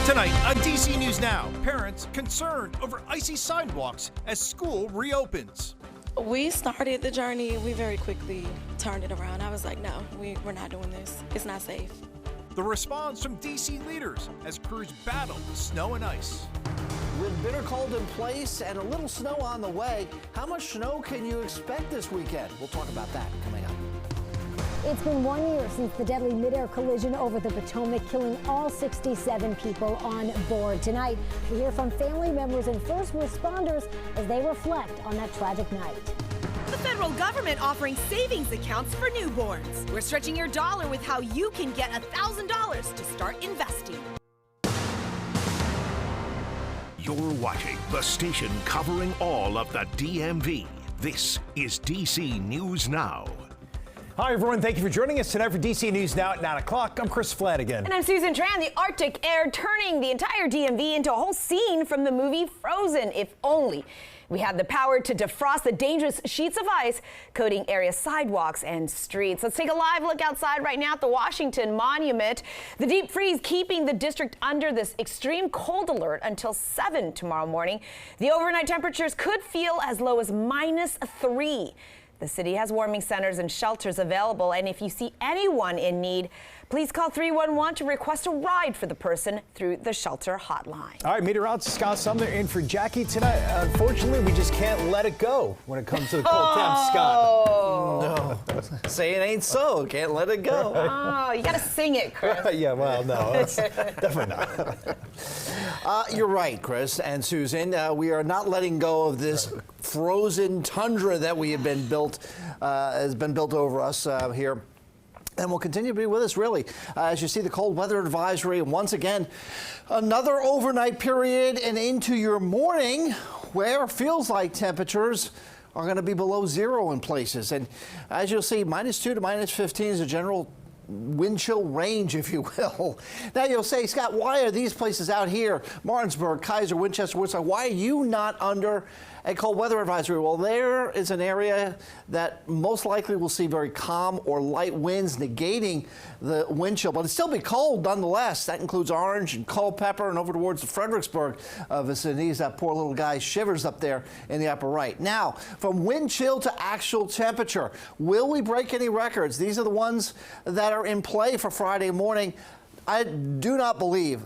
Tonight on DC News Now, parents concerned over icy sidewalks as school reopens. We started the journey. We very quickly turned it around. I was like, no, we're not doing this. It's not safe. The response from DC leaders as crews battle the snow and ice. With bitter cold in place and a little snow on the way, how much snow can you expect this weekend? We'll talk about that coming up. It's been 1 year since the deadly midair collision over the Potomac, killing all 67 people on board. Tonight, we hear from family members and first responders as they reflect on that tragic night. The federal government offering savings accounts for newborns. We're stretching your dollar with how you can get $1,000 to start investing. You're watching the station covering all of the DMV. This is DC News Now. Hi, everyone. Thank you for joining us tonight for DC News Now at 9 o'clock. I'm Chris Flanagan. And I'm Susan Tran. The Arctic air turning the entire DMV into a whole scene from the movie Frozen. If only we had the power to defrost the dangerous sheets of ice coating area sidewalks and streets. Let's take a live look outside right now at the Washington Monument. The deep freeze keeping the district under this extreme cold alert until 7 tomorrow morning. The overnight temperatures could feel as low as -3. The city has warming centers and shelters available, and if you see anyone in need, please call 311 to request a ride for the person through the shelter hotline. All right, meteorologist Scott Sumner in for Jackie tonight. Unfortunately, we just can't let it go when it comes to the cold temps, Scott. No, say it ain't so. Can't let it go. Oh, you got to sing it, Chris. Yeah, well, no, that's definitely not. You're right, Chris and Susan. We are not letting go of this frozen tundra that we have been built, has been built over us here. And will continue to be with us, really, as you see the cold weather advisory. And once again, another overnight period and into your morning where it feels like temperatures are going to be below zero in places. And as you'll see, -2 to -15 is a general wind chill range, if you will. Now you'll say, Scott, why are these places out here, Martinsburg, Kaiser, Winchester, Woodside, why are you not under a cold weather advisory? Well, there is an area that most likely will see very calm or light winds negating the wind chill, but it'll still be cold nonetheless. That includes Orange and Culpeper and over towards the Fredericksburg vicinity. That poor little guy shivers up there in the upper right. Now, from wind chill to actual temperature, will we break any records? These are the ones that are in play for Friday morning. I do not believe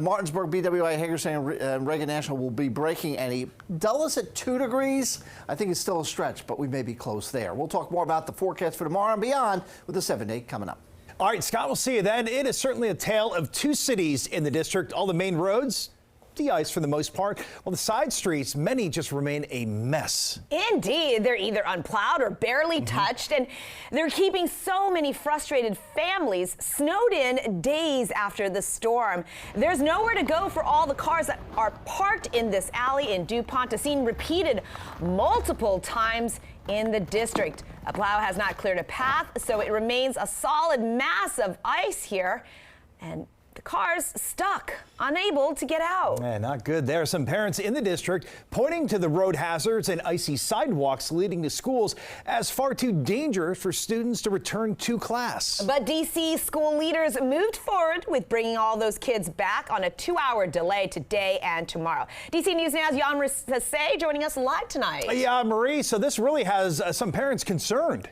Martinsburg, BWI, Hagerstown, and Reagan National will be breaking any. Dulles at 2 degrees, I think it's still a stretch, but we may be close there. We'll talk more about the forecast for tomorrow and beyond with the 7-day coming up. All right, Scott, we'll see you then. It is certainly a tale of two cities in the district. All the main roads, de-ice for the most part, while the side streets, many just remain a mess. Indeed, they're either unplowed or barely touched, and they're keeping so many frustrated families snowed in days after the storm. There's nowhere to go for all the cars that are parked in this alley in DuPont, a scene repeated multiple times in the district. A plow has not cleared a path, so it remains a solid mass of ice here, and the cars stuck, unable to get out. Man, not good. There are some parents in the district pointing to the road hazards and icy sidewalks leading to schools as far too dangerous for students to return to class. But DC school leaders moved forward with bringing all those kids back on a 2-hour delay today and tomorrow. DC News Now's Jan Marie joining us live tonight. Yeah, Marie, so this really has some parents concerned.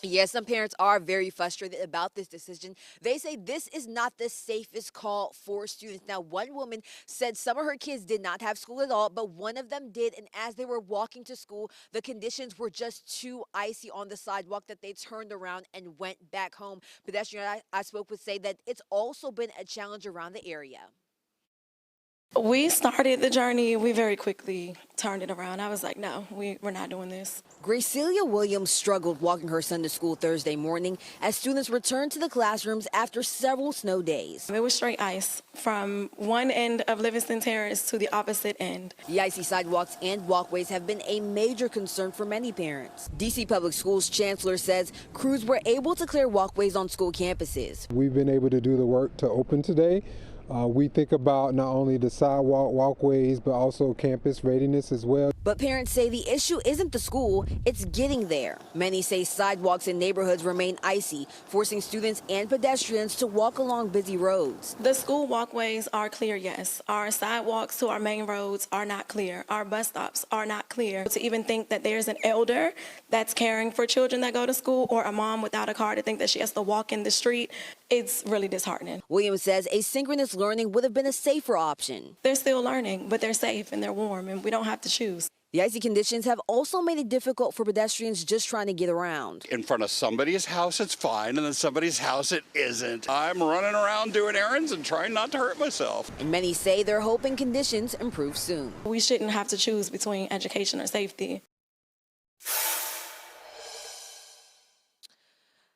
Yes, some parents are very frustrated about this decision. They say this is not the safest call for students. Now, one woman said some of her kids did not have school at all, but one of them did. And as they were walking to school, the conditions were just too icy on the sidewalk that they turned around and went back home. Pedestrians I spoke with say that it's also been a challenge around the area. We started the journey. We very quickly turned it around. I was like, no, we're not doing this. Gracelia Williams struggled walking her son to school Thursday morning as students returned to the classrooms after several snow days. It was straight ice from one end of Livingston Terrace to the opposite end. The icy sidewalks and walkways have been a major concern for many parents. DC Public Schools Chancellor says crews were able to clear walkways on school campuses. We've been able to do the work to open today. We think about not only the sidewalk, walkways, but also campus readiness as well. But parents say the issue isn't the school, it's getting there. Many say sidewalks in neighborhoods remain icy, forcing students and pedestrians to walk along busy roads. The school walkways are clear, yes. Our sidewalks to our main roads are not clear. Our bus stops are not clear. To even think that there's an elder that's caring for children that go to school, or a mom without a car to think that she has to walk in the street, it's really disheartening. Williams says asynchronous learning would have been a safer option. They're still learning, but they're safe and they're warm, and we don't have to choose. The icy conditions have also made it difficult for pedestrians just trying to get around. In front of somebody's house, it's fine, and then somebody's house, it isn't. I'm running around doing errands and trying not to hurt myself. And many say they're hoping conditions improve soon. We shouldn't have to choose between education or safety.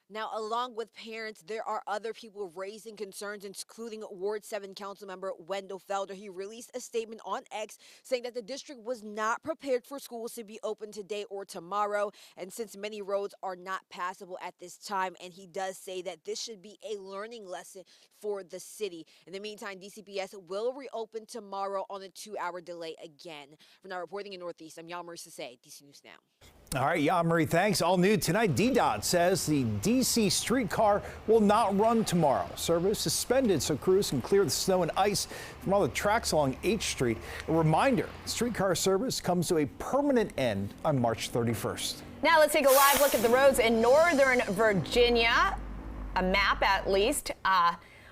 Now, along with parents, there are other people raising concerns, including Ward 7 council member Wendell Felder. He released a statement on X saying that the district was not prepared for schools to be open today or tomorrow. And since many roads are not passable at this time, and he does say that this should be a learning lesson for the city. In the meantime, DCPS will reopen tomorrow on a 2-hour delay again. For now, reporting in Northeast, I'm Yamari Sase, DC News Now. All right, Yamari, thanks. All new tonight, DDOT says the DC streetcar will not run tomorrow. Service suspended so crews can clear the snow and ice from all the tracks along H Street. A reminder, streetcar service comes to a permanent end on March 31st. Now let's take a live look at the roads in Northern Virginia, a map at least.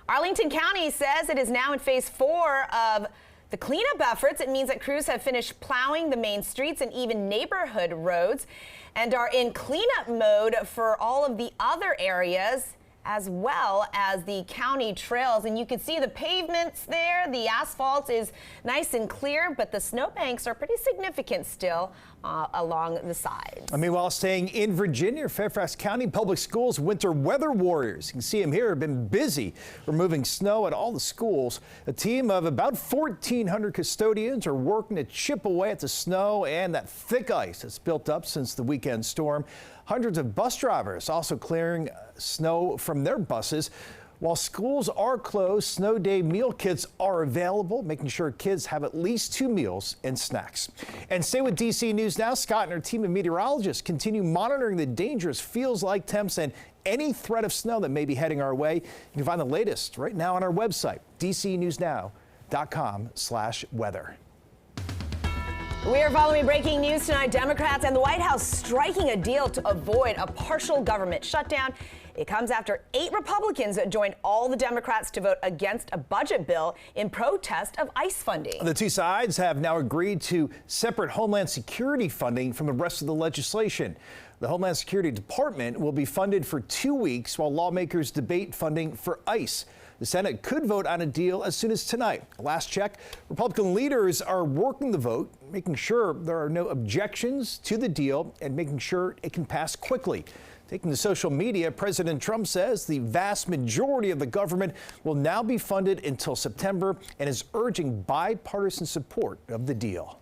Arlington County says it is now in phase 4 of the cleanup efforts. It means that crews have finished plowing the main streets and even neighborhood roads and are in cleanup mode for all of the other areas as well as the county trails. And you can see the pavements there. The asphalt is nice and clear, but the snowbanks are pretty significant still along the sides. Meanwhile, staying in Virginia, Fairfax County Public Schools winter weather warriors, you can see them here, have been busy removing snow at all the schools. A team of about 1,400 custodians are working to chip away at the snow and that thick ice that's built up since the weekend storm. Hundreds of bus drivers also clearing snow from their buses. While schools are closed, snow day meal kits are available, making sure kids have at least 2 meals and snacks. And stay with DC News Now. Scott and her team of meteorologists continue monitoring the dangerous feels-like temps and any threat of snow that may be heading our way. You can find the latest right now on our website, dcnewsnow.com/weather. We are following breaking news tonight. Democrats and the White House striking a deal to avoid a partial government shutdown. It comes after 8 Republicans joined all the Democrats to vote against a budget bill in protest of ICE funding. The two sides have now agreed to separate Homeland Security funding from the rest of the legislation. The Homeland Security Department will be funded for 2 weeks while lawmakers debate funding for ICE. The Senate could vote on a deal as soon as tonight. Last check, Republican leaders are working the vote, making sure there are no objections to the deal and making sure it can pass quickly. Taking to social media, President Trump says the vast majority of the government will now be funded until September and is urging bipartisan support of the deal.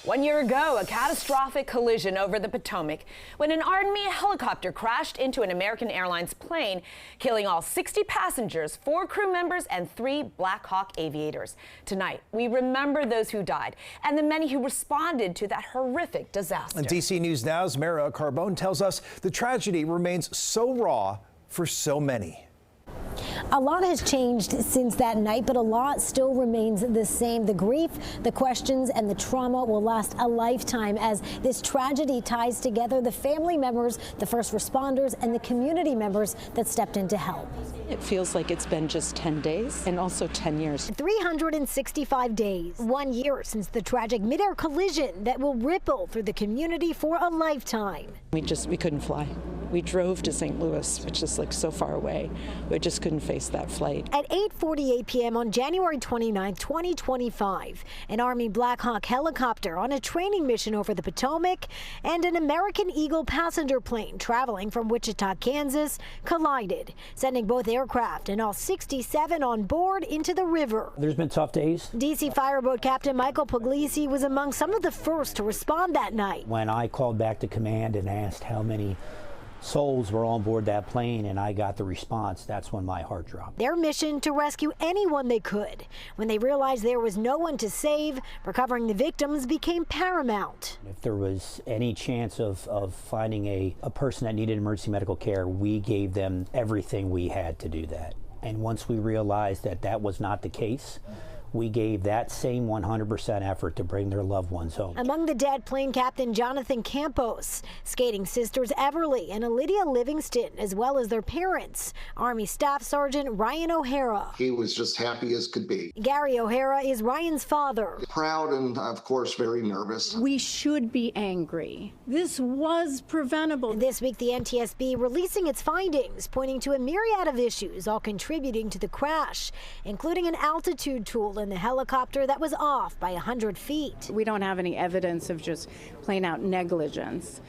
1 year ago, a catastrophic collision over the Potomac when an Army helicopter crashed into an American Airlines plane, killing all 60 passengers, 4 crew members, and 3 Black Hawk aviators. Tonight, we remember those who died and the many who responded to that horrific disaster. And DC News Now's Mara Carbone tells us the tragedy remains so raw for so many. A lot has changed since that night, but a lot still remains the same. The grief, the questions, and the trauma will last a lifetime as this tragedy ties together the family members, the first responders, and the community members that stepped in to help. It feels like it's been just 10 days and also 10 years. 365 days, 1 year since the tragic midair collision that will ripple through the community for a lifetime. We couldn't fly. We drove to St. Louis, which is like so far away. We just couldn't face that flight. At 8:48 p.m. on January 29, 2025, an Army Black Hawk helicopter on a training mission over the Potomac and an American Eagle passenger plane traveling from Wichita, Kansas, collided, sending both aircraft and all 67 on board into the river. There's been tough days. DC Fireboat Captain Michael Puglisi was among some of the first to respond that night. When I called back to command and asked how many souls were on board that plane and I got the response, that's when my heart dropped. Their mission to rescue anyone they could. When they realized there was no one to save, recovering the victims became paramount. If there was any chance of finding a person that needed emergency medical care, we gave them everything we had to do that. And once we realized that that was not the case, we gave that same 100% effort to bring their loved ones home. Among the dead, plane captain Jonathan Campos, skating sisters Everly and Lydia Livingston, as well as their parents, Army Staff Sergeant Ryan O'Hara. He was just happy as could be. Gary O'Hara is Ryan's father. Proud and, of course, very nervous. We should be angry. This was preventable. This week, the NTSB releasing its findings, pointing to a myriad of issues, all contributing to the crash, including an altitude tool in the helicopter that was off by 100 feet. We don't have any evidence of just plain out negligence.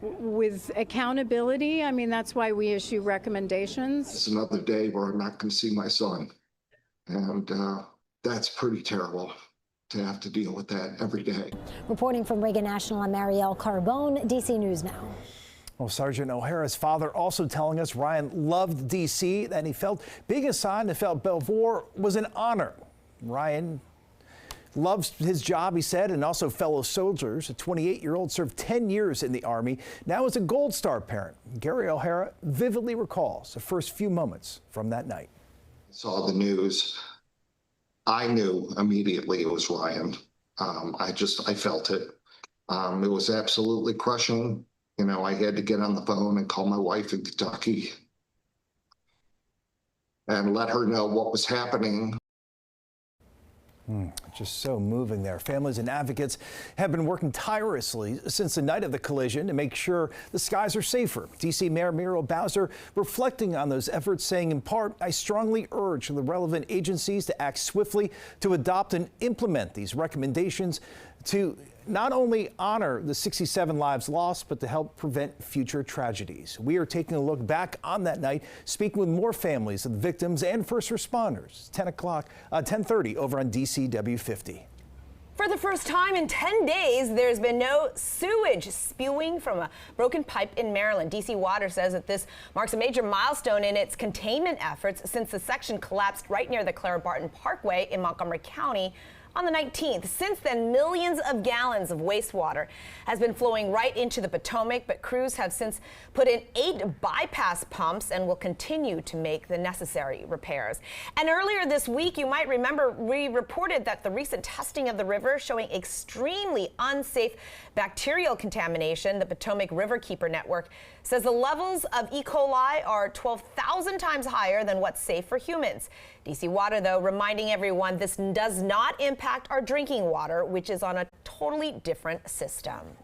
With accountability, I mean, that's why we issue recommendations. It's another day where I'm not going to see my son. And that's pretty terrible to have to deal with that every day. Reporting from Reagan National, I'm Marielle Carbone, DC News Now. Well, Sergeant O'Hara's father also telling us Ryan loved D.C. and he felt being assigned to Fort Belvoir was an honor. Ryan loves his job, he said, and also fellow soldiers. A 28-year-old served 10 years in the Army, now is a Gold Star parent. Gary O'Hara vividly recalls the first few moments from that night. Saw the news. I knew immediately it was Ryan. I felt it. It was absolutely crushing. You know, I had to get on the phone and call my wife in Kentucky and let her know what was happening. Just so moving there. Families and advocates have been working tirelessly since the night of the collision to make sure the skies are safer. D.C. Mayor Muriel Bowser reflecting on those efforts, saying in part, I strongly urge the relevant agencies to act swiftly to adopt and implement these recommendations to not only honor the 67 lives lost, but to help prevent future tragedies. We are taking a look back on that night, speaking with more families of the victims and first responders. 10:30 over on DCW 50. For the first time in 10 days, there's been no sewage spewing from a broken pipe in Maryland. DC Water says that this marks a major milestone in its containment efforts since the section collapsed right near the Clara Barton Parkway in Montgomery County on the 19th. Since then, millions of gallons of wastewater has been flowing right into the Potomac, but crews have since put in 8 bypass pumps and will continue to make the necessary repairs. And earlier this week, you might remember, we reported that the recent testing of the river showing extremely unsafe bacterial contamination. The Potomac Riverkeeper Network says the levels of E. coli are 12,000 times higher than what's safe for humans. DC Water, though, reminding everyone this does not impact our drinking water, which is on a totally different system.